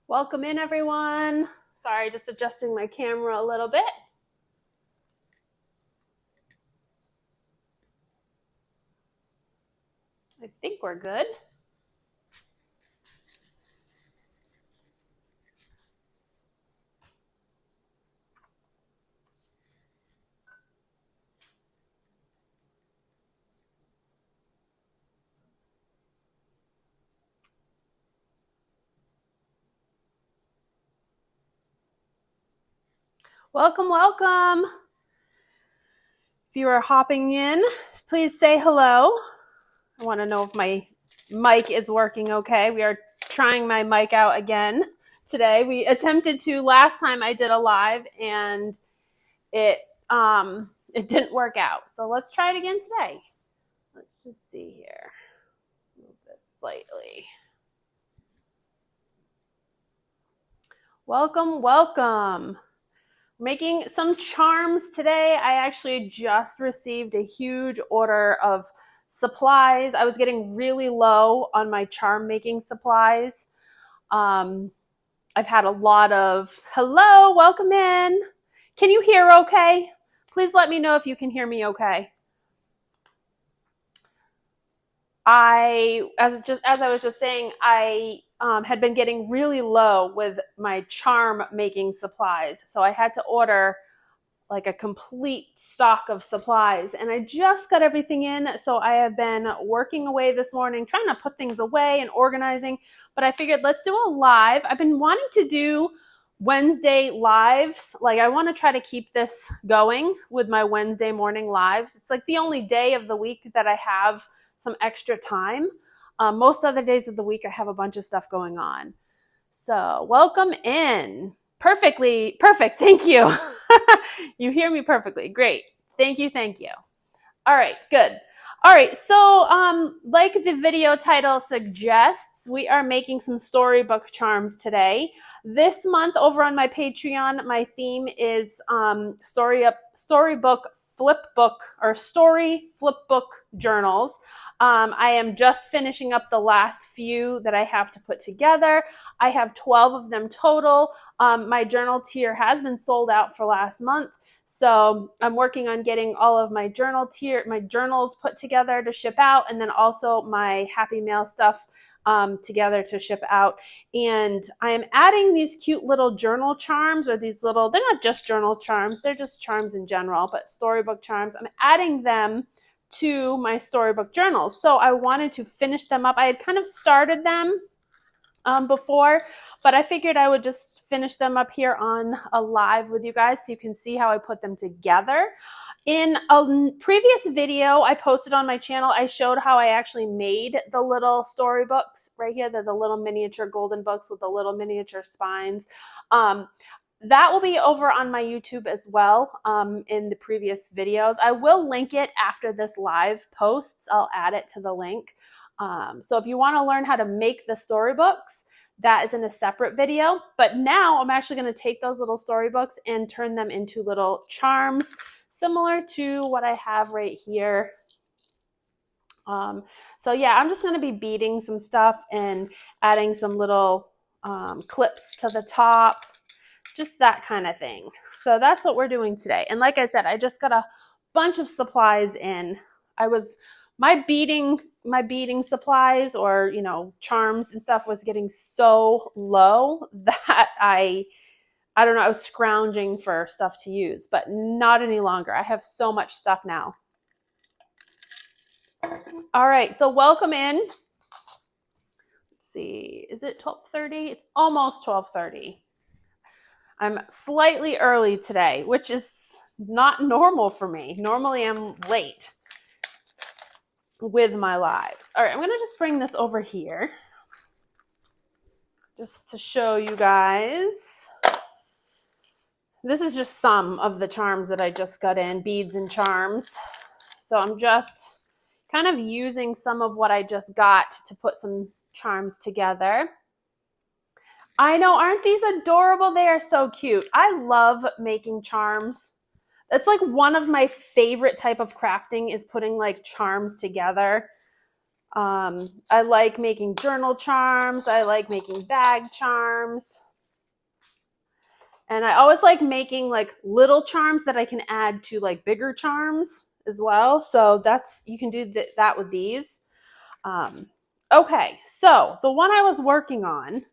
Welcome in, everyone. Sorry, just adjusting my camera a little bit. I think we're good. Welcome, welcome. If you are hopping in, please say hello. I want to know if my mic is working okay. We are trying my mic out again today. We attempted to last time I did a live and it didn't work out. So let's try it again today. Let's just see here. Move this slightly. Welcome, welcome. Making some charms today. I actually just received a huge order of supplies. I was getting really low on my charm making supplies. I've had a lot of, hello, welcome in. Can you hear okay? Please let me know if you can hear me okay. As I was just saying, I had been getting really low with my charm making supplies. So I had to order like a complete stock of supplies, and I just got everything in. So I have been working away this morning, trying to put things away and organizing, but I figured let's do a live. I've been wanting to do Wednesday lives. Like I want to try to keep this going with my Wednesday morning lives. It's like the only day of the week that I have some extra time. Most other days of the week, I have a bunch of stuff going on. So welcome in. Perfect. Thank you. You hear me perfectly. Great. Thank you. All right, good. All right, so like the video title suggests, we are making some storybook charms today. This month over on my Patreon, my theme is storybook flipbook or story flipbook journals. I am just finishing up the last few that I have to put together. I have 12 of them total. My journal tier has been sold out for last month. So I'm working on getting all of my journals put together to ship out, and then also my Happy Mail stuff together to ship out. And I am adding these cute little journal charms, or these little, they're not just journal charms, they're just charms in general, but storybook charms. I'm adding them to my storybook journals. So I wanted to finish them up. I had kind of started them before, but I figured I would just finish them up here on a live with you guys so you can see how I put them together. In a previous video I posted on my channel, I showed how I actually made the little storybooks right here. They're the little miniature golden books with the little miniature spines. That will be over on my YouTube as well in the previous videos. I will link it after this live posts. I'll add it to the link. So if you want to learn how to make the storybooks, that is in a separate video. But now I'm actually going to take those little storybooks and turn them into little charms, similar to what I have right here. So yeah, I'm just going to be beading some stuff and adding some little clips to the top, just that kind of thing. So that's what we're doing today. And like I said, I just got a bunch of supplies in. My beading supplies, or charms and stuff, was getting so low that I don't know, I was scrounging for stuff to use, but not any longer. I have so much stuff now. All right, so welcome in. Let's see, is it 12:30? It's almost 12:30. I'm slightly early today, which is not normal for me. Normally I'm late with my lives. All right, I'm going to just bring this over here just to show you guys. This is just some of the charms that I just got in, beads and charms. So I'm just kind of using some of what I just got to put some charms together. I know, aren't these adorable? They are so cute. I love making charms. It's like one of my favorite type of crafting is putting like charms together. I like making journal charms. I like making bag charms. And I always like making like little charms that I can add to like bigger charms as well. So that's, you can do that with these. Okay, so the one I was working on,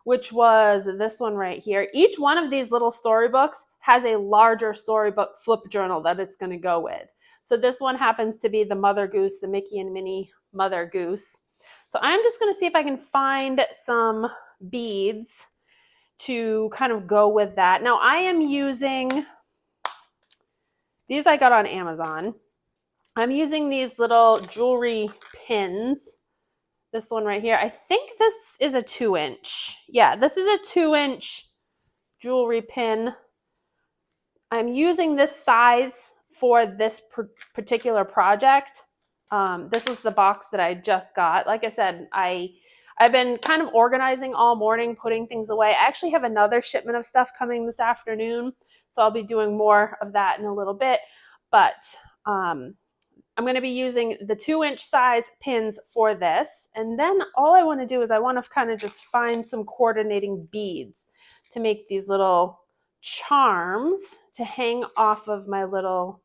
which was this one right here. Each one of these little storybooks has a larger storybook flip journal that it's going to go with. So this one happens to be the Mother Goose, the Mickey and Minnie Mother Goose. So I'm just going to see if I can find some beads to kind of go with that. Now I am using, these I got on Amazon. I'm using these little jewelry pins. This one right here. I think this is a 2-inch. Yeah, this is a 2-inch jewelry pin. I'm using this size for this particular project. This is the box that I just got. Like I said, I've been kind of organizing all morning, putting things away. I actually have another shipment of stuff coming this afternoon, so I'll be doing more of that in a little bit. But I'm going to be using the 2-inch size pins for this. And then all I want to do is I want to kind of just find some coordinating beads to make these little charms to hang off of my little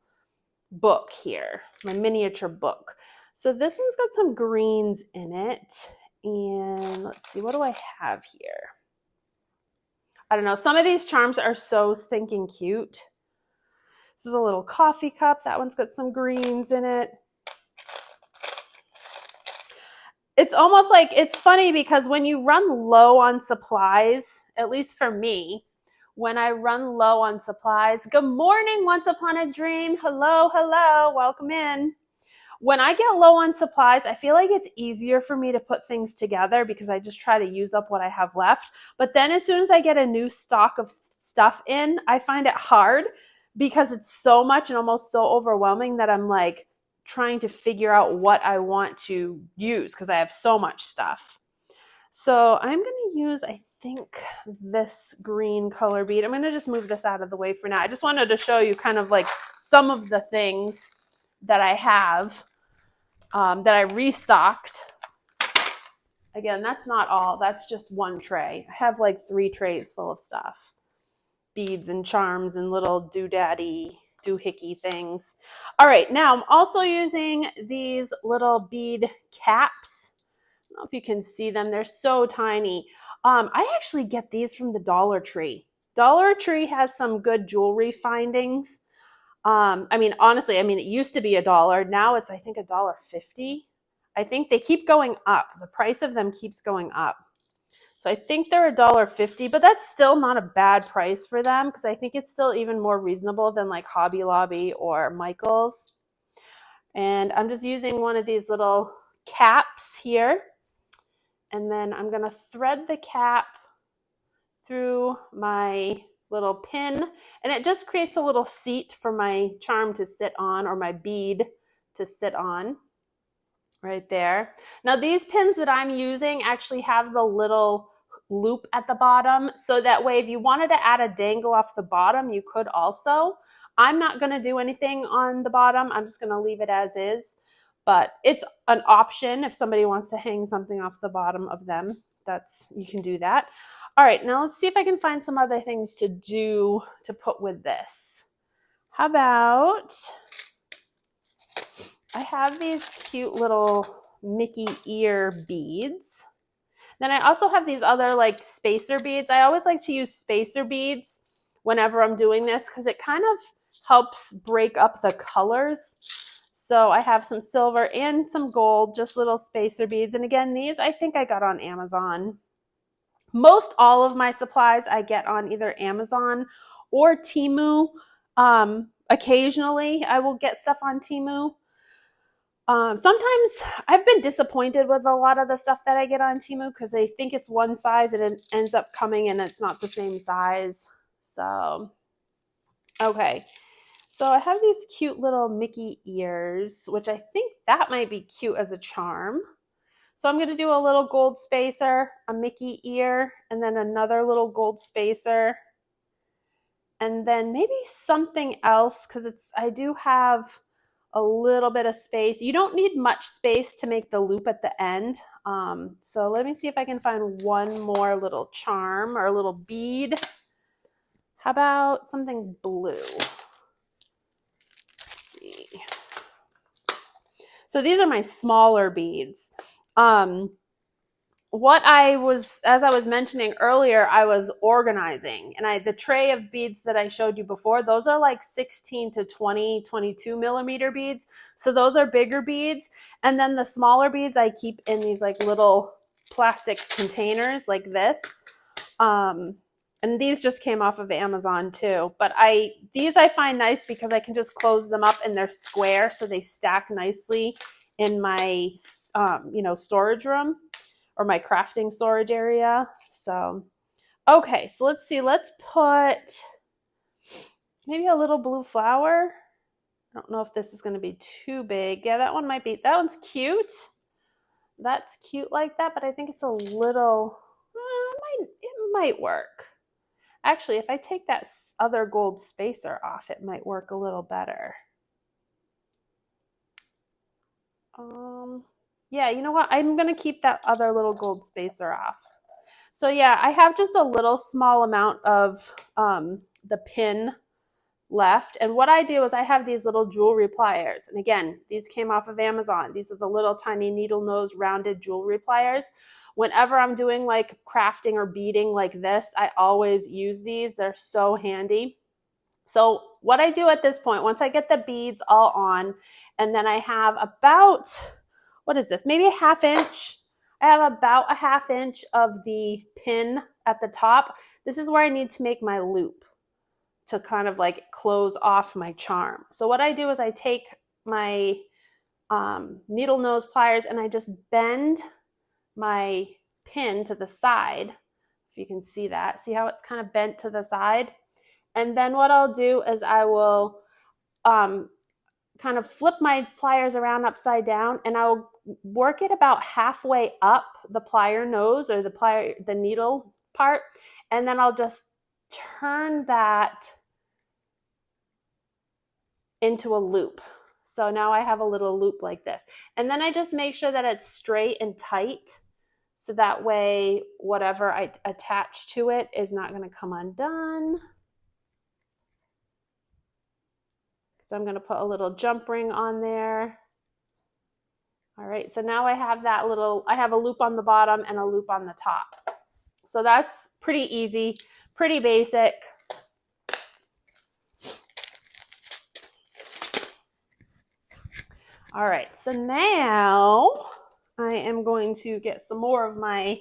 book here, my miniature book. So this one's got some greens in it. And let's see, what do I have here? I don't know. Some of these charms are so stinking cute. This is a little coffee cup. That one's got some greens in it. It's almost like, it's funny because when you run low on supplies, at least for me, when I run low on supplies, good morning, Once Upon a Dream. Hello, hello, welcome in. When I get low on supplies, I feel like it's easier for me to put things together because I just try to use up what I have left. But then as soon as I get a new stock of stuff in, I find it hard because it's so much and almost so overwhelming that I'm like trying to figure out what I want to use because I have so much stuff. So I'm going to use, I think, this green color bead. I'm going to just move this out of the way for now. I just wanted to show you kind of like some of the things that I have that I restocked. Again, that's not all. That's just one tray. I have like 3 trays full of stuff. Beads and charms and little doodaddy, doohickey things. All right, now I'm also using these little bead caps. I don't know if you can see them. They're so tiny. I actually get these from the Dollar Tree. Dollar Tree has some good jewelry findings. I mean, honestly, it used to be $1. Now it's, I think, $1.50. I think they keep going up. The price of them keeps going up. So I think they're $1.50, but that's still not a bad price for them because I think it's still even more reasonable than like Hobby Lobby or Michael's. And I'm just using one of these little caps here. And then I'm going to thread the cap through my little pin, and it just creates a little seat for my charm to sit on, or my bead to sit on right there. Now these pins that I'm using actually have the little loop at the bottom, so that way if you wanted to add a dangle off the bottom, you could also. I'm not going to do anything on the bottom. I'm just going to leave it as is, but it's an option if somebody wants to hang something off the bottom of them. You can do that. All right, now let's see if I can find some other things to do to put with this. How about, I have these cute little Mickey ear beads. Then I also have these other like spacer beads. I always like to use spacer beads whenever I'm doing this because it kind of helps break up the colors. So I have some silver and some gold, just little spacer beads. And again, these I think I got on Amazon. Most all of my supplies I get on either Amazon or Temu. Occasionally I will get stuff on Temu. Sometimes I've been disappointed with a lot of the stuff that I get on Temu because I think it's one size and it ends up coming and it's not the same size. So, okay. So I have these cute little Mickey ears, which I think that might be cute as a charm. So I'm going to do a little gold spacer, a Mickey ear, and then another little gold spacer. And then maybe something else because I do have a little bit of space. You don't need much space to make the loop at the end. So let me see if I can find one more little charm or a little bead. How about something blue? Let's see. So these are my smaller beads. As I was mentioning earlier, I was organizing, and the tray of beads that I showed you before, those are like 16 to 20, 22 millimeter beads. So those are bigger beads. And then the smaller beads I keep in these like little plastic containers like this. And these just came off of Amazon too. But these I find nice because I can just close them up and they're square, so they stack nicely in my storage room or my crafting storage area. So, okay, so let's see. Let's put maybe a little blue flower. I don't know if this is going to be too big. Yeah, that one's cute. That's cute like that, but I think it's a little, it might work. Actually, if I take that other gold spacer off, it might work a little better. Yeah, you know what? I'm going to keep that other little gold spacer off. So yeah, I have just a little small amount of the pin left. And what I do is I have these little jewelry pliers. And again, these came off of Amazon. These are the little tiny needle nose rounded jewelry pliers. Whenever I'm doing like crafting or beading like this, I always use these. They're so handy. So what I do at this point, once I get the beads all on, and then I have about, what is this? Maybe a ½ inch. I have about a ½ inch of the pin at the top. This is where I need to make my loop to kind of like close off my charm. So what I do is I take my needle nose pliers and I just bend my pin to the side. If you can see that, see how it's kind of bent to the side? And then what I'll do is I will kind of flip my pliers around upside down, and I'll work it about halfway up the plier nose or the needle part, and then I'll just turn that into a loop. So now I have a little loop like this. And then I just make sure that it's straight and tight, so that way whatever I attach to it is not going to come undone. So I'm going to put a little jump ring on there. All right, so now I have I have a loop on the bottom and a loop on the top. So that's pretty easy, pretty basic. All right, so now I am going to get some more of my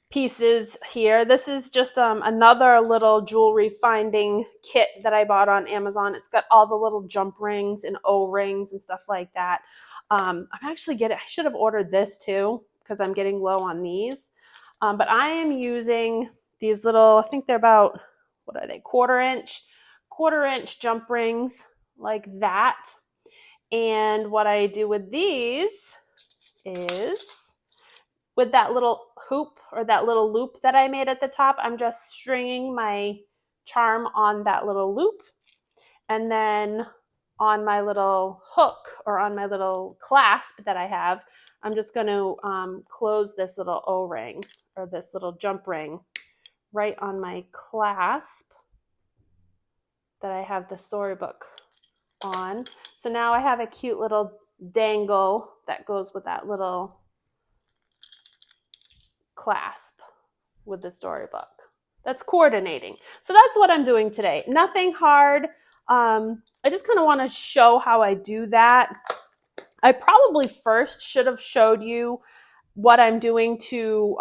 pieces here. This is just another little jewelry finding kit that I bought on Amazon. It's got all the little jump rings and O-rings and stuff like that. I should have ordered this too because I'm getting low on these. But I am using these little, I think they're about, what are they, quarter inch jump rings like that. And what I do with these is, with that little hoop or that little loop that I made at the top, I'm just stringing my charm on that little loop. And then on my little hook or on my little clasp that I have, I'm just going to close this little O-ring or this little jump ring right on my clasp that I have the storybook on. So now I have a cute little dangle that goes with that little clasp with the storybook. That's coordinating. So that's what I'm doing today. Nothing hard. I just kind of want to show how I do that. I probably first should have showed you what I'm doing to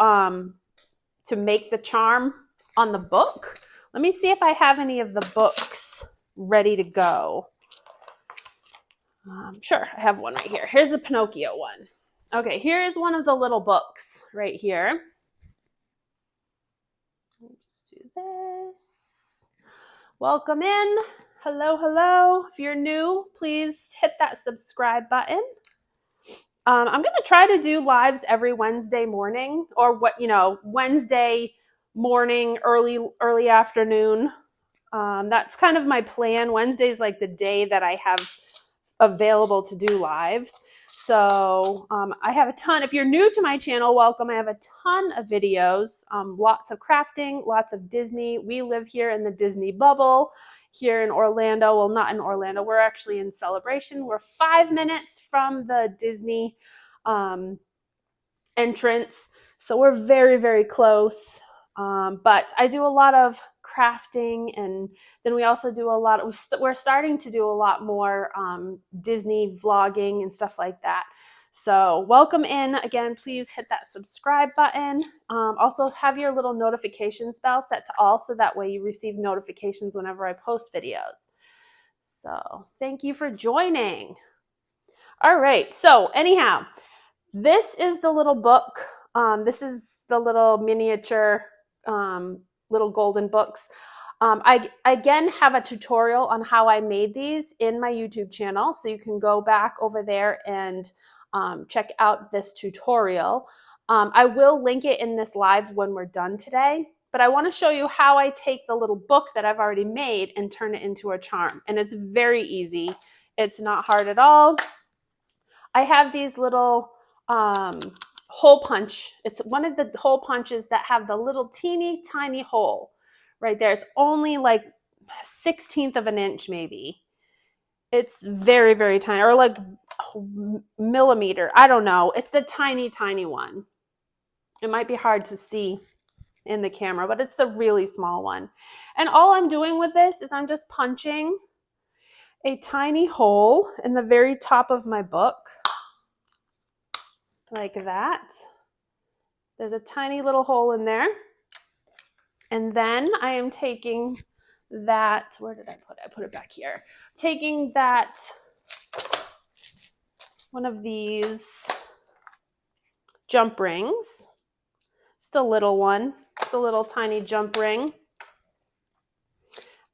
make the charm on the book. Let me see if I have any of the books ready to go. Sure, I have one right here. Here's the Pinocchio one. Okay, here's one of the little books right here. Let me just do this. Welcome in. Hello, hello. If you're new, please hit that subscribe button. I'm going to try to do lives every Wednesday morning, or Wednesday morning, early afternoon. That's kind of my plan. Wednesday is like the day that I have available to do lives. So I have a ton. If you're new to my channel, welcome. I have a ton of videos, lots of crafting, lots of Disney. We live here in the Disney bubble here in Orlando. Well, not in Orlando. We're actually in Celebration. We're 5 minutes from the Disney entrance. So we're very, very close. But I do a lot of crafting, and then we also do a lot of, we're starting to do a lot more Disney vlogging and stuff like that. So welcome in. Again, please hit that subscribe button. Also have your little notifications bell set to all, so that way you receive notifications whenever I post videos. So thank you for joining. All right, so anyhow, this is the little book. This is the little miniature little golden books. I again have a tutorial on how I made these in my YouTube channel, so you can go back over there and check out this tutorial. I will link it in this live when we're done today, but I want to show you how I take the little book that I've already made and turn it into a charm. And it's very easy. It's not hard at all. I have these little hole punch. It's one of the hole punches that have the little teeny tiny hole right there. It's only like 1/16 of an inch maybe. It's very, very tiny, or like millimeter. I don't know. It's the tiny, tiny one. It might be hard to see in the camera, but it's the really small one. And all I'm doing with this is I'm just punching a tiny hole in the very top of my book. Like that. There's a tiny little hole in there. And then I am taking that, where did I put it? I put it back here. Taking that, one of these jump rings, just a little one, just a little tiny jump ring.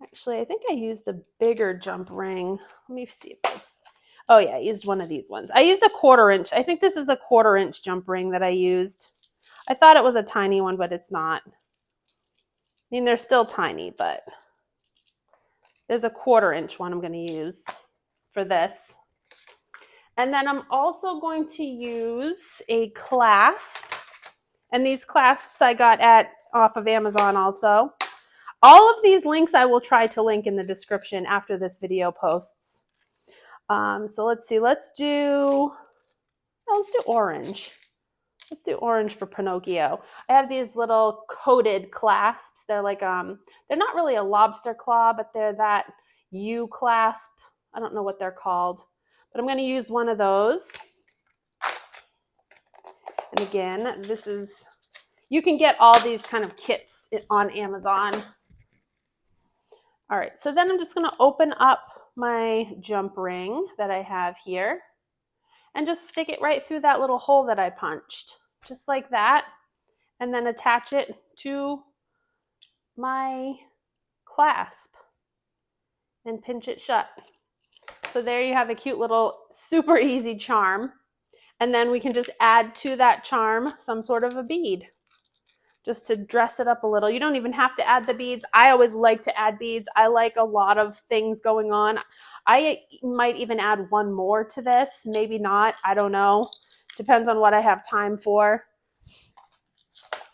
Actually, I think I used a bigger jump ring. Let me see if oh yeah, I used one of these ones. I used a 1/4 inch. I think this is a 1/4 inch jump ring that I used. I thought it was a tiny one, but it's not. I mean, they're still tiny, but there's a 1/4 inch one I'm going to use for this. And then I'm also going to use a clasp. And these clasps I got off of Amazon also. All of these links I will try to link in the description after this video posts. So let's see, let's do orange. Let's do orange for Pinocchio. I have these little coated clasps. They're like, they're not really a lobster claw, but they're that U clasp. I don't know what they're called, but I'm going to use one of those. And again, you can get all these kind of kits on Amazon. All right, so then I'm just going to open up my jump ring that I have here and just stick it right through that little hole that I punched, just like that, and then attach it to my clasp and pinch it shut. So there you have a cute little super easy charm, and then we can just add to that charm some sort of a bead just to dress it up a little. You don't even have to add the beads. I always like to add beads. I like a lot of things going on. I might even add one more to this, maybe not, I don't know. Depends on what I have time for.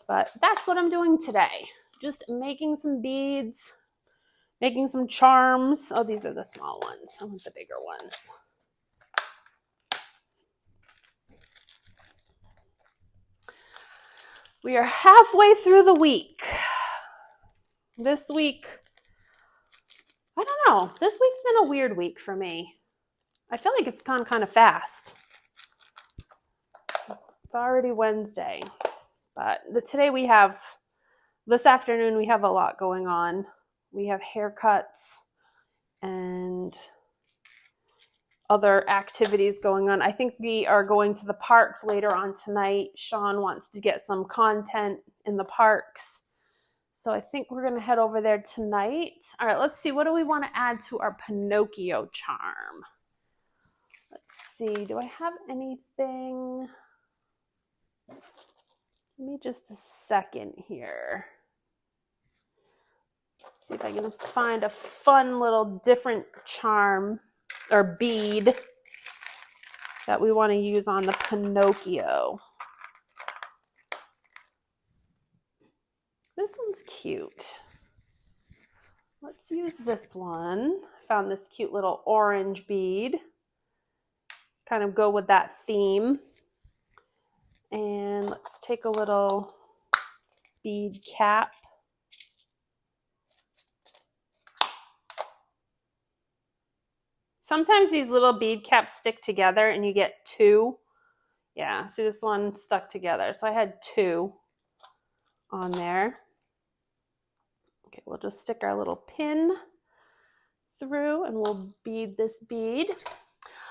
But that's what I'm doing today. Just making some beads, making some charms. Oh, these are the small ones. I want the bigger ones. We are halfway through the week. This week, I don't know. This week's been a weird week for me. I feel like it's gone kind of fast. It's already Wednesday, but this afternoon we have a lot going on. We have haircuts and other activities going on. I think we are going to the parks later on tonight. Sean wants to get some content in the parks. So I think we're going to head over there tonight. All right, let's see. What do we want to add to our Pinocchio charm? Let's see. Do I have anything? Give me just a second here. See if I can find a fun little different charm or bead that we want to use on the Pinocchio. This one's cute. Let's use this one. Found this cute little orange bead. Kind of go with that theme. And let's take a little bead cap. Sometimes these little bead caps stick together and you get two. Yeah, see, this one stuck together. So I had two on there. Okay, we'll just stick our little pin through and we'll bead this bead.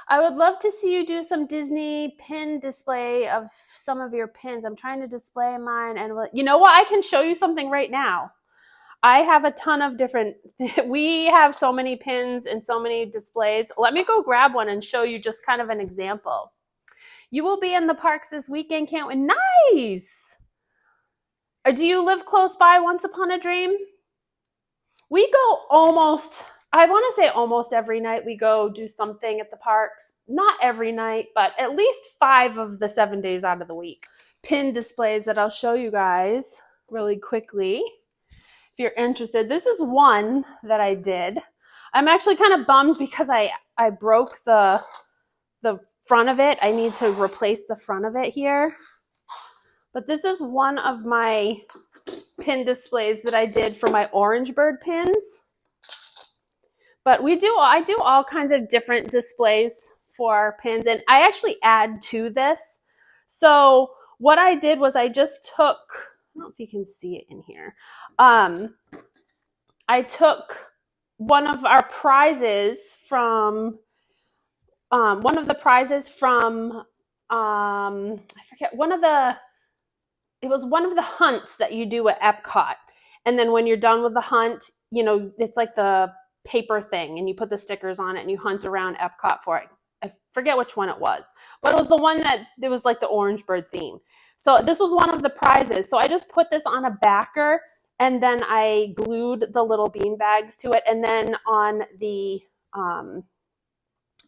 I would love to see you do some Disney pin display of some of your pins. I'm trying to display mine, and you know what? I can show you something right now. I have a ton of different, we have so many pins and so many displays. Let me go grab one and show you just kind of an example. You will be in the parks this weekend, can't we? Nice! Or do you live close by, Once Upon a Dream? We go almost, I want to say almost every night we go do something at the parks. Not every night, but at least 5 of the 7 days out of the week. Pin displays that I'll show you guys really quickly if you're interested. This is one that I did. I'm actually kind of bummed because I broke the front of it. I need to replace the front of it here. But this is one of my pin displays that I did for my orange bird pins. But I do all kinds of different displays for pins, and I actually add to this. So what I did was I just took, I don't know if you can see it in here. I took one of our prizes from, I forget, it was one of the hunts that you do at Epcot. And then when you're done with the hunt, you know, it's like the paper thing and you put the stickers on it and you hunt around Epcot for it. I forget which one it was, but it was the one that it was like the orange bird theme. So this was one of the prizes. So I just put this on a backer and then I glued the little bean bags to it. And then on the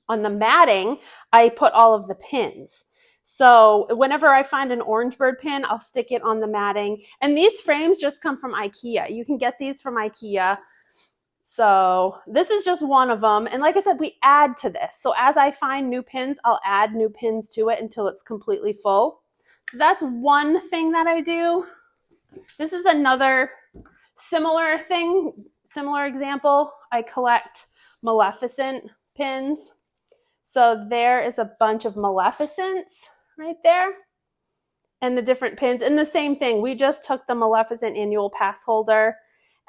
matting, I put all of the pins. So whenever I find an orange bird pin, I'll stick it on the matting. And these frames just come from IKEA. You can get these from IKEA. So this is just one of them. And like I said, we add to this. So as I find new pins, I'll add new pins to it until it's completely full. So that's one thing that I do. This is another similar thing, similar example. I collect Maleficent pins. So there is a bunch of Maleficents right there and the different pins. And the same thing, we just took the Maleficent annual pass holder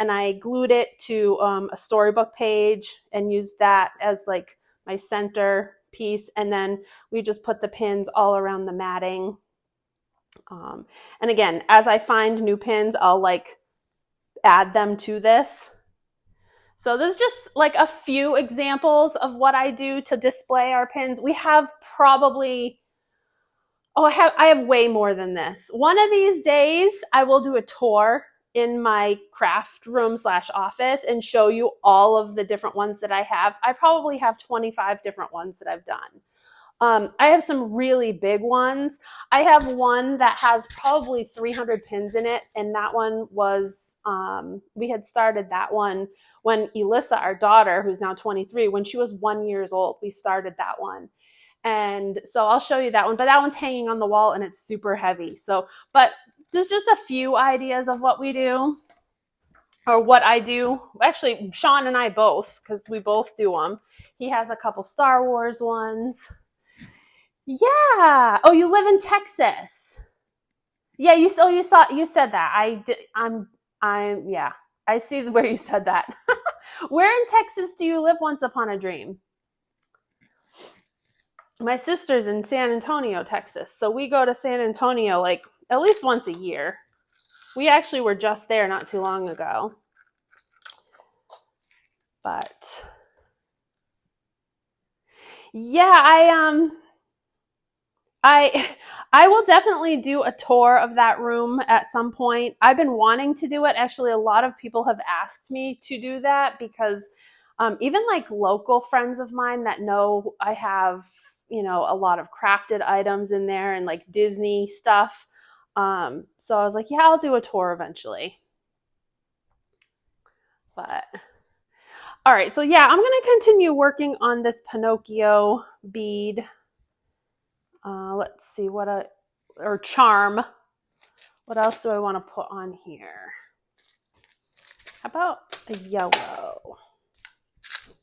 and I glued it to a storybook page and used that as like my center piece. And then we just put the pins all around the matting. And again, as I find new pins, I'll like add them to this. So there's just like a few examples of what I do to display our pins. We have probably, I have way more than this. One of these days, I will do a tour in my craft room / office and show you all of the different ones that I have. I probably have 25 different ones that I've done. I have some really big ones. I have one that has probably 300 pins in it. And that one was, we had started that one when Elissa, our daughter, who's now 23, when she was 1 year old, we started that one. And so I'll show you that one, but that one's hanging on the wall and it's super heavy. So, but there's just a few ideas of what we do or what I do. Actually, Sean and I both, because we both do them. He has a couple Star Wars ones. Yeah. Oh, you live in Texas. Yeah, you said that. Yeah. I see where you said that. Where in Texas do you live, Once Upon a Dream? My sister's in San Antonio, Texas. So we go to San Antonio like at least once a year. We actually were just there not too long ago. But yeah, I will definitely do a tour of that room at some point. I've been wanting to do it. Actually, a lot of people have asked me to do that because Even like local friends of mine that know I have, you know, a lot of crafted items in there and like Disney stuff. So I was like, yeah, I'll do a tour eventually. But all right, so yeah, I'm going to continue working on this Pinocchio bead. Let's see or charm. What else do I want to put on here? How about a yellow?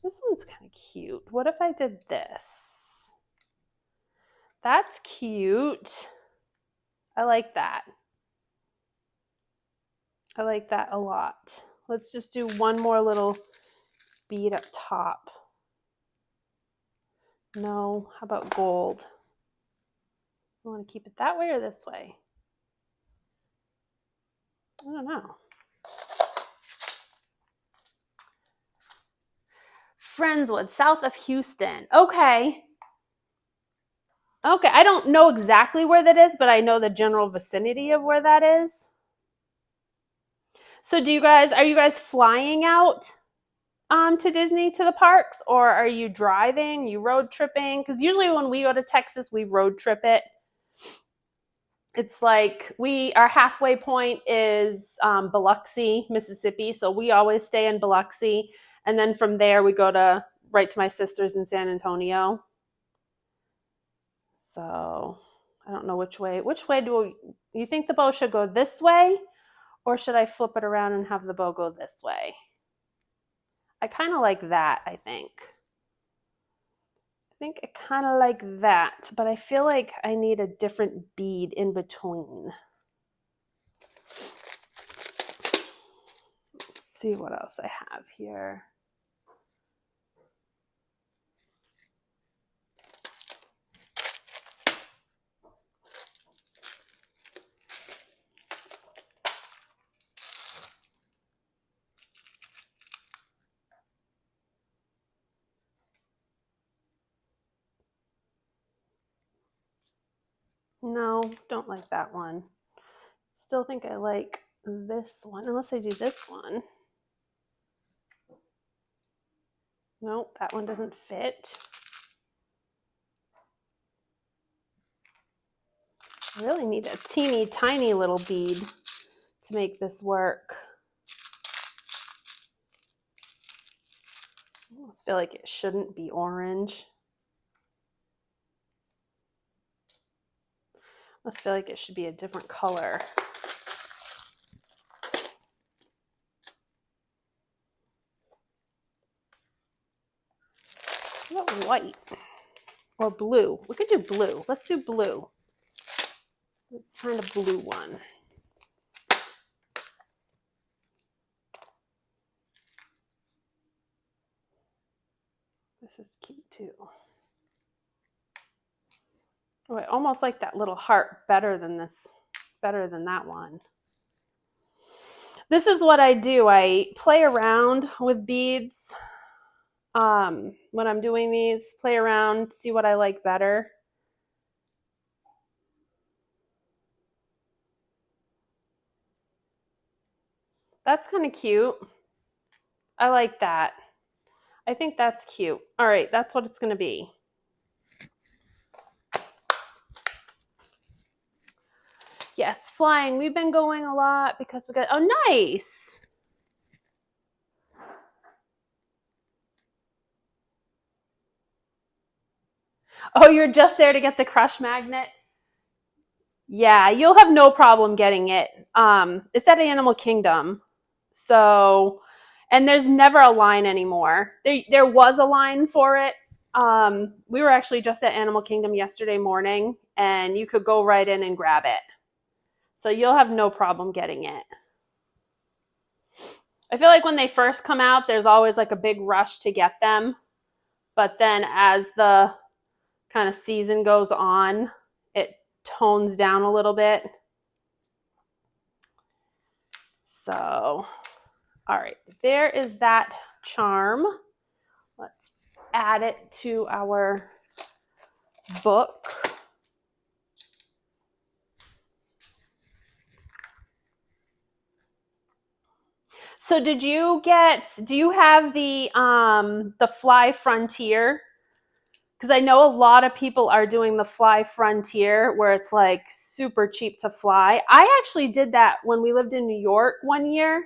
This one's kind of cute. What if I did this? That's cute. I like that. I like that a lot. Let's just do one more little bead up top. No, how about gold? You want to keep it that way or this way? I don't know. Friendswood, south of Houston. Okay. Okay, I don't know exactly where that is, but I know the general vicinity of where that is. So are you guys flying out to Disney, to the parks, or are you driving, you road tripping? Because usually when we go to Texas, we road trip it. It's like our halfway point is Biloxi, Mississippi. So we always stay in Biloxi. And then from there, we go right to my sister's in San Antonio. So I don't know which way. Which way do you think the bow should go, this way? Or should I flip it around and have the bow go this way? I kind of like that, I think. I think I kind of like that, but I feel like I need a different bead in between. Let's see what else I have here. No, don't like that one. Still think I like this one, unless I do this one. Nope, that one doesn't fit. I really need a teeny tiny little bead to make this work. I almost feel like it shouldn't be orange. I almost feel like it should be a different color. How about white or blue? We could do blue. Let's do blue. Let's find a blue one. This is cute too. Oh, I almost like that little heart better than that one. This is what I do. I play around with beads when I'm doing these. Play around, see what I like better. That's kind of cute. I like that. I think that's cute. All right, that's what it's going to be. Yes, flying. We've been going a lot because we got, oh, nice. Oh, you're just there to get the crush magnet? Yeah, you'll have no problem getting it. It's at Animal Kingdom. So, and there's never a line anymore. There was a line for it. We were actually just at Animal Kingdom yesterday morning, and you could go right in and grab it. So you'll have no problem getting it. I feel like when they first come out, there's always like a big rush to get them. But then as the kind of season goes on, it tones down a little bit. So, all right, there is that charm. Let's add it to our book. So do you have the Fly Frontier? Because I know a lot of people are doing the Fly Frontier where it's like super cheap to fly. I actually did that when we lived in New York one year.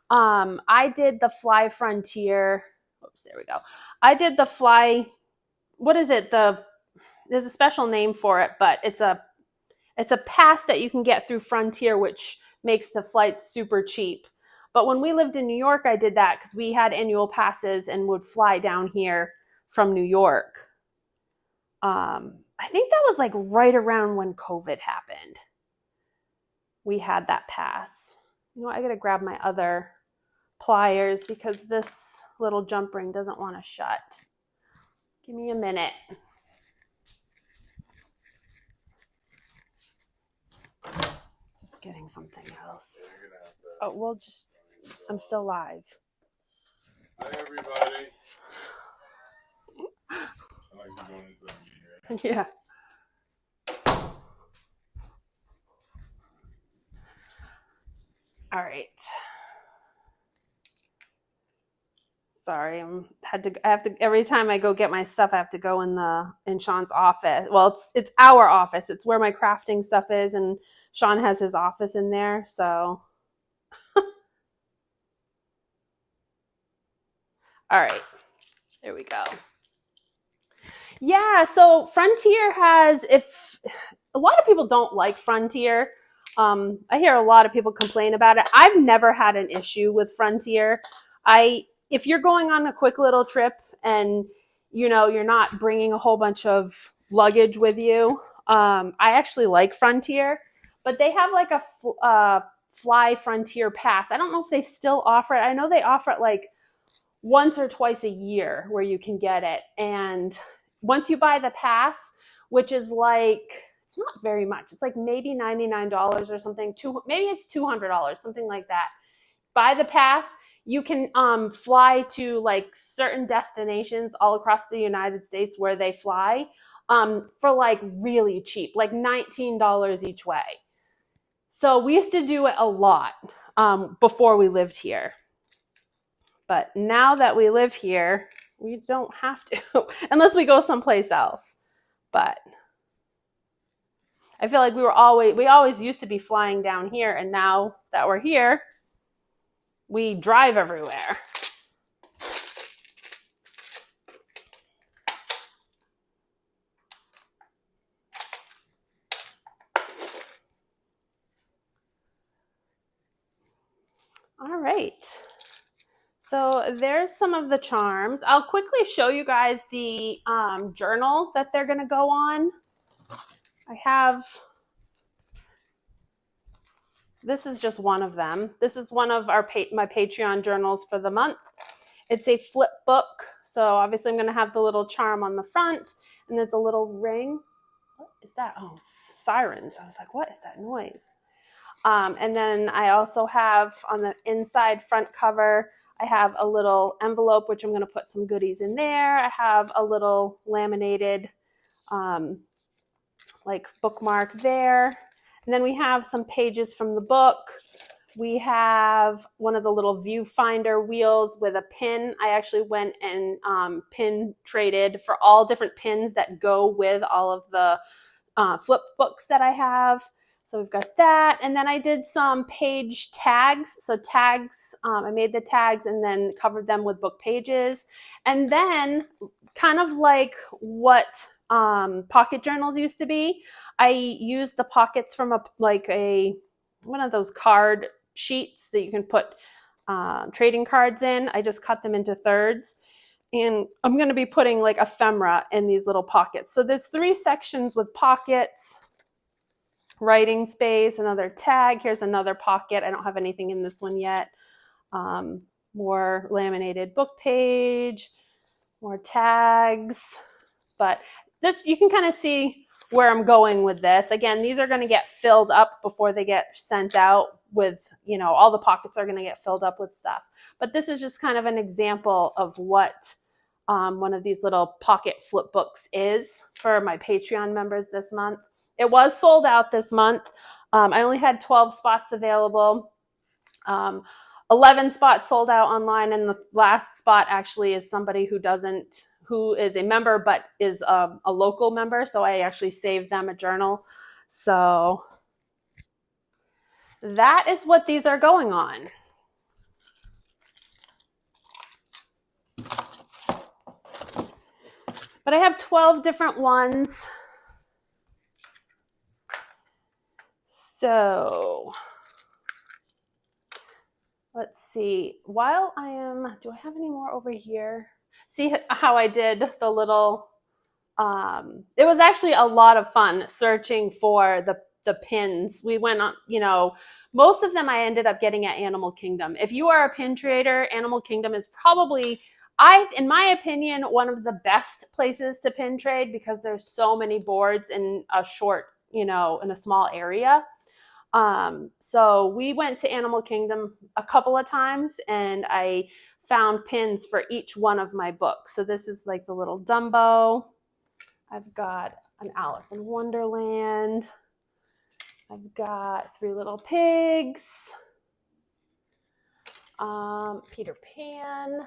I did the Fly Frontier. Oops, there we go. I did the Fly, what is it? There's a special name for it, but it's a pass that you can get through Frontier, which makes the flights super cheap. But when we lived in New York, I did that because we had annual passes and would fly down here from New York. I think that was like right around when COVID happened. We had that pass. You know, I gotta grab my other pliers because this little jump ring doesn't want to shut. Give me a minute. Just getting something else. Oh, I'm still live. Hi, everybody. Yeah. All right. Sorry, every time I go get my stuff, I have to go in Sean's office. Well, it's our office. It's where my crafting stuff is, and Sean has his office in there, so. All right, there we go. Yeah, so Frontier if a lot of people don't like Frontier. I hear a lot of people complain about it. I've never had an issue with Frontier. If you're going on a quick little trip and you're not bringing a whole bunch of luggage with you, I actually like Frontier, but they have like a Fly Frontier pass. I don't know if they still offer it. I know they offer it like once or twice a year where you can get it. And once you buy the pass, which is like, it's not very much. It's like maybe $99 or something. Maybe it's $200, something like that. Buy the pass. You can fly to like certain destinations all across the United States where they fly for like really cheap, like $19 each way. So we used to do it a lot before we lived here. But now that we live here, we don't have to, unless we go someplace else. But I feel like we always used to be flying down here, and now that we're here, we drive everywhere. All right. So there's some of the charms. I'll quickly show you guys the journal that they're going to go on. This is just one of them. This is one of my Patreon journals for the month. It's a flip book. So obviously I'm going to have the little charm on the front, and there's a little ring. What is that? Oh, sirens. I was like, what is that noise? And then I also have on the inside front cover, I have a little envelope, which I'm going to put some goodies in there. I have a little laminated like bookmark there. And then we have some pages from the book. We have one of the little viewfinder wheels with a pin. I actually went and pin traded for all different pins that go with all of the flip books that I have. So we've got that. And then I did some page tags. So tags, I made the tags and then covered them with book pages. And then kind of like what pocket journals used to be, I used the pockets from one of those card sheets that you can put trading cards in. I just cut them into thirds. And I'm going to be putting like ephemera in these little pockets. So there's 3 sections with pockets, writing space, another tag. Here's another pocket. I don't have anything in this one yet. More laminated book page, more tags. But this, you can kind of see where I'm going with this. Again, these are going to get filled up before they get sent out with, all the pockets are going to get filled up with stuff. But this is just kind of an example of what one of these little pocket flip books is for my Patreon members this month. It was sold out this month. I only had 12 spots available. 11 spots sold out online, and the last spot actually is somebody who is a member but is a local member, so I actually saved them a journal. So that is what these are going on. But I have 12 different ones. So let's see. Do I have any more over here? See how I did the little, it was actually a lot of fun searching for the pins. We went on, most of them I ended up getting at Animal Kingdom. If you are a pin trader, Animal Kingdom is probably, in my opinion, one of the best places to pin trade because there's so many boards in a short, in a small area. So we went to Animal Kingdom a couple of times and I found pins for each one of my books. So this is like the little Dumbo. I've got an Alice in Wonderland. I've got Three Little Pigs. Peter Pan.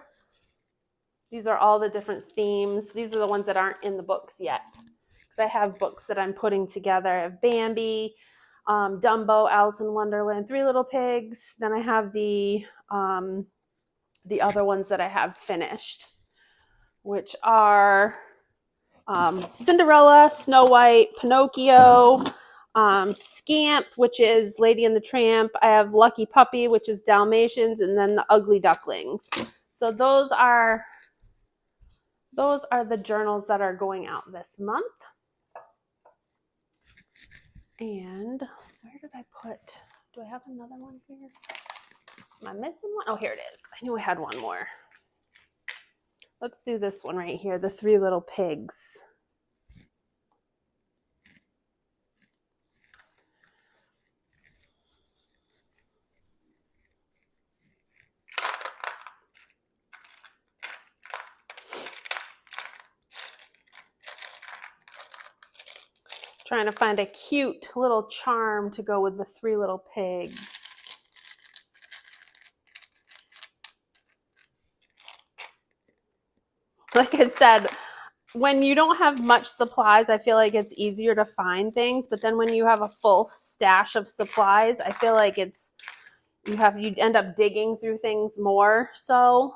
These are all the different themes. These are the ones that aren't in the books yet. Because I have books that I'm putting together. I have Bambi, Dumbo, Alice in Wonderland, Three Little Pigs. Then I have the other ones that I have finished, which are Cinderella, Snow White, Pinocchio, Scamp, which is Lady and the Tramp. I have Lucky Puppy, which is Dalmatians, and then the Ugly Ducklings. So those are the journals that are going out this month. And where did I put? Do I have another one here? Am I missing one? Oh, here it is. I knew I had one more. Let's do this one right here, the Three Little Pigs. Trying to find a cute little charm to go with the Three Little Pigs. Like I said, when you don't have much supplies, I feel like it's easier to find things. But then when you have a full stash of supplies, I feel like you end up digging through things more. So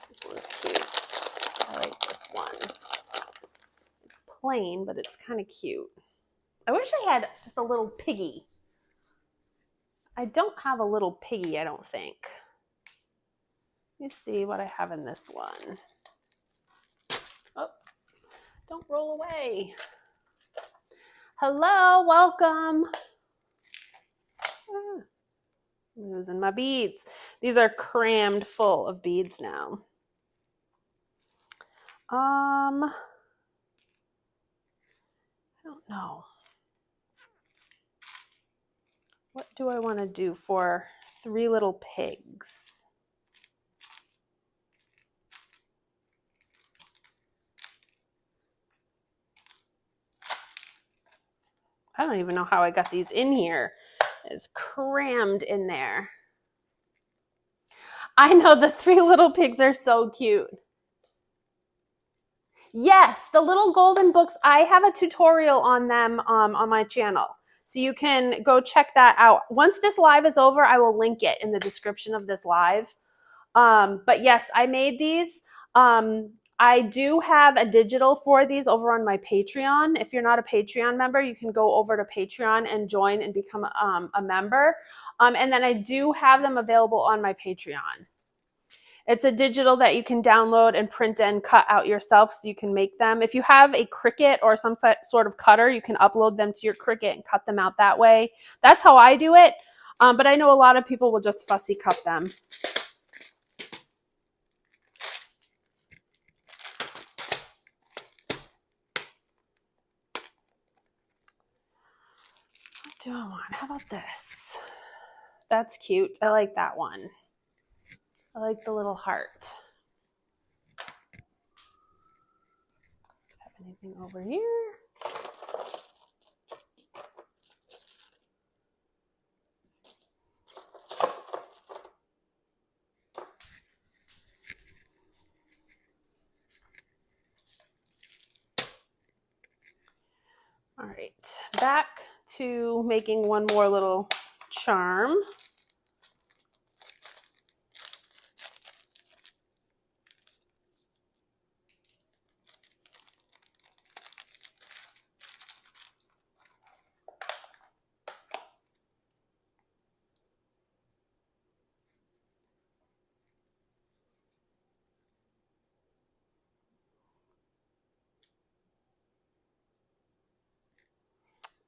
this one's cute. I like this one. It's plain, but it's kind of cute. I wish I had just a little piggy. I don't have a little piggy, I don't think. Let me see what I have in this one. Oops, don't roll away. Hello, welcome. I'm losing my beads. These are crammed full of beads now. I don't know. What do I want to do for Three Little Pigs? I don't even know how I got these in here. It's crammed in there. I know, the Three Little Pigs are so cute. Yes, the little golden books, I have a tutorial on them on my channel. So you can go check that out. Once this live is over, I will link it in the description of this live. But yes, I made these. I do have a digital for these over on my Patreon. If you're not a Patreon member, you can go over to Patreon and join and become a member. And then I do have them available on my Patreon. It's a digital that you can download and print and cut out yourself so you can make them. If you have a Cricut or some sort of cutter, you can upload them to your Cricut and cut them out that way. That's how I do it. But I know a lot of people will just fussy cut them. What do I want? How about this? That's cute. I like that one. I like the little heart. Have anything over here? All right, back to making one more little charm.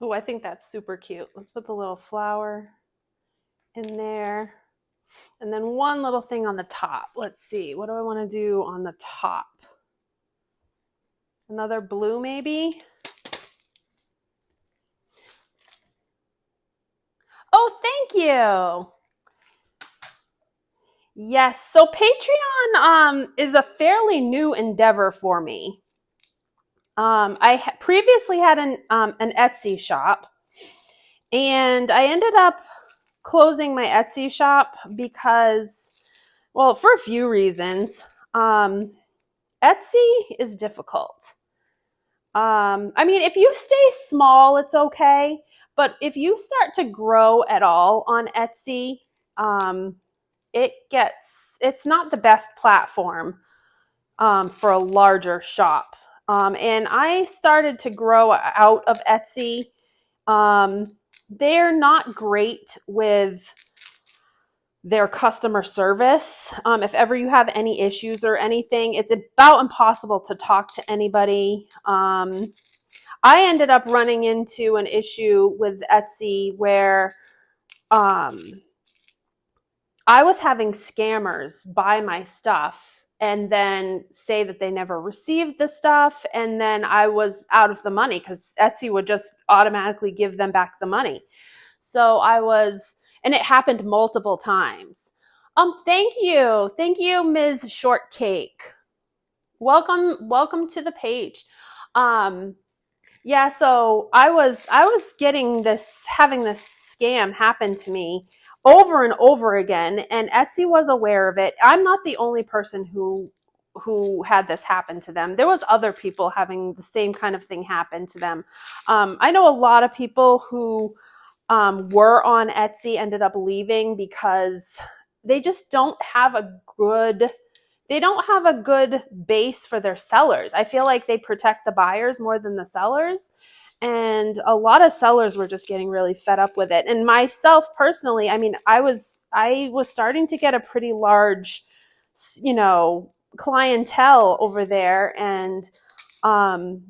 Oh, I think that's super cute. Let's put the little flower in there. And then one little thing on the top. Let's see, what do I want to do on the top? Another blue maybe? Oh, thank you. Yes, so Patreon is a fairly new endeavor for me. I previously had an Etsy shop, and I ended up closing my Etsy shop because, well, for a few reasons. Etsy is difficult. I mean, if you stay small, it's okay. But if you start to grow at all on Etsy, it's not the best platform for a larger shop. And I started to grow out of Etsy. They're not great with their customer service. If ever you have any issues or anything, it's about impossible to talk to anybody. I ended up running into an issue with Etsy where I was having scammers buy my stuff and then say that they never received the stuff, and then I was out of the money because Etsy would just automatically give them back the money. So and it happened multiple times. Thank you, Ms. Shortcake. Welcome to the page. Yeah, so I was having this scam happen to me over and over again, and Etsy was aware of it. I'm not the only person who had this happen to them. There was other people having the same kind of thing happen to them. I know a lot of people who were on Etsy ended up leaving because they just don't have a good base for their sellers. I feel like they protect the buyers more than the sellers. And a lot of sellers were just getting really fed up with it. And myself personally, I mean, I was starting to get a pretty large, clientele over there. And, I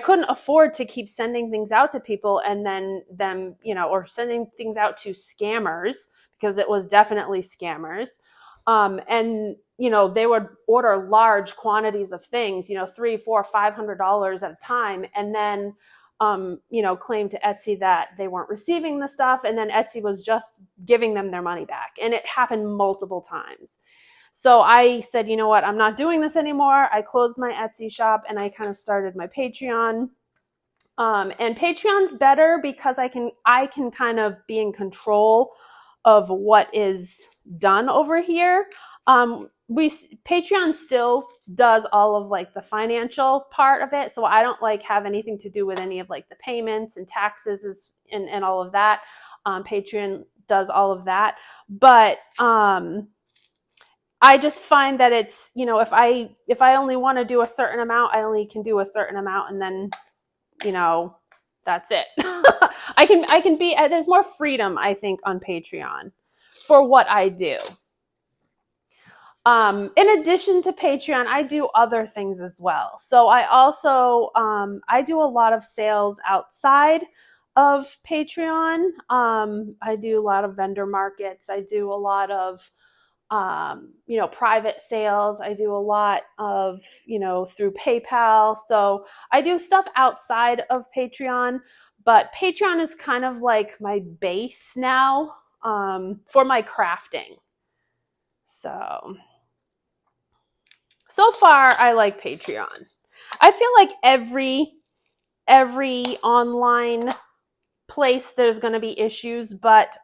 couldn't afford to keep sending things out to people and then them, or sending things out to scammers, because it was definitely scammers. And they would order large quantities of things, $300, $400, $500 at a time, and then claim to Etsy that they weren't receiving the stuff, and then Etsy was just giving them their money back. And it happened multiple times. So I said, you know what, I'm not doing this anymore. I closed my Etsy shop and I kind of started my Patreon. And Patreon's better because I can kind of be in control of what is done over here. Patreon still does all of like the financial part of it, so I don't have anything to do with any of like the payments and taxes and all of that. Patreon does all of that, but I just find that it's, if I only want to do a certain amount, I only can do a certain amount, and then that's it. I can be, there's more freedom, I think, on Patreon for what I do. In addition to Patreon, I do other things as well. So I also, I do a lot of sales outside of Patreon. I do a lot of vendor markets. I do a lot of, private sales. I do a lot of, through PayPal. So I do stuff outside of Patreon, but Patreon is kind of like my base now, for my crafting. So far I like Patreon. I feel like every online place there's going to be issues, but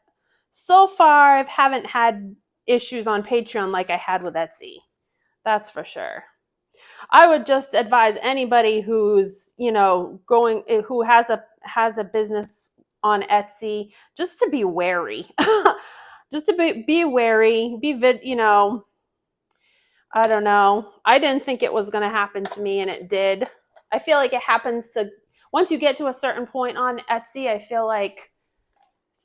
so far I haven't had issues on Patreon like I had with Etsy. That's for sure. I would just advise anybody who's, who has a business on Etsy, just to be wary. Just to be wary, I don't know. I didn't think it was going to happen to me, and it did. I feel like it happens to, once you get to a certain point on Etsy, I feel like,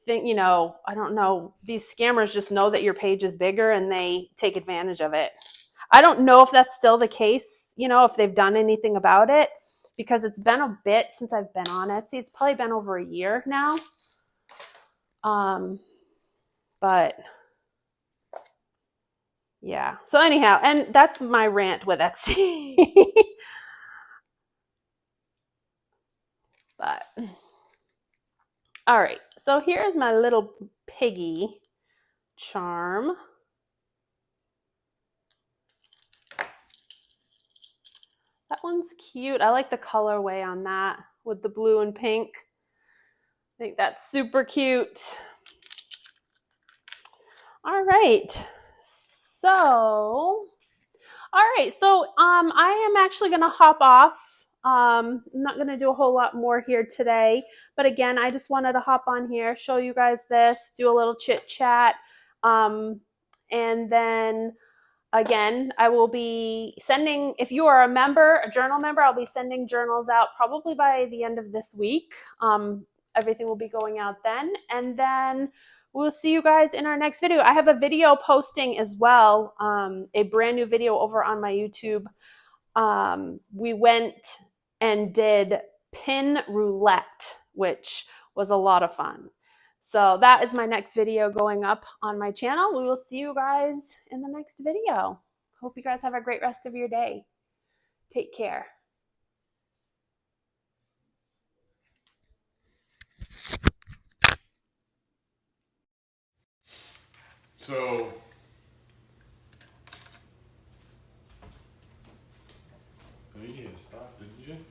I don't know, these scammers just know that your page is bigger and they take advantage of it. I don't know if that's still the case, if they've done anything about it, because it's been a bit since I've been on Etsy. It's probably been over a year now. But yeah. So anyhow, and that's my rant with Etsy. But all right. So here's my little piggy charm. That one's cute. I like the colorway on that with the blue and pink. I think that's super cute. All right. So I am actually going to hop off. I'm not going to do a whole lot more here today, but again, I just wanted to hop on here, show you guys this, do a little chit chat. And then again, I will be sending, if you are a journal member, I'll be sending journals out probably by the end of this week. Everything will be going out then. And then we'll see you guys in our next video. I have a video posting as well, a brand new video over on my YouTube. We went and did pin roulette, which was a lot of fun. So that is my next video going up on my channel. We will see you guys in the next video. Hope you guys have a great rest of your day. Take care. So, you didn't stop, didn't you?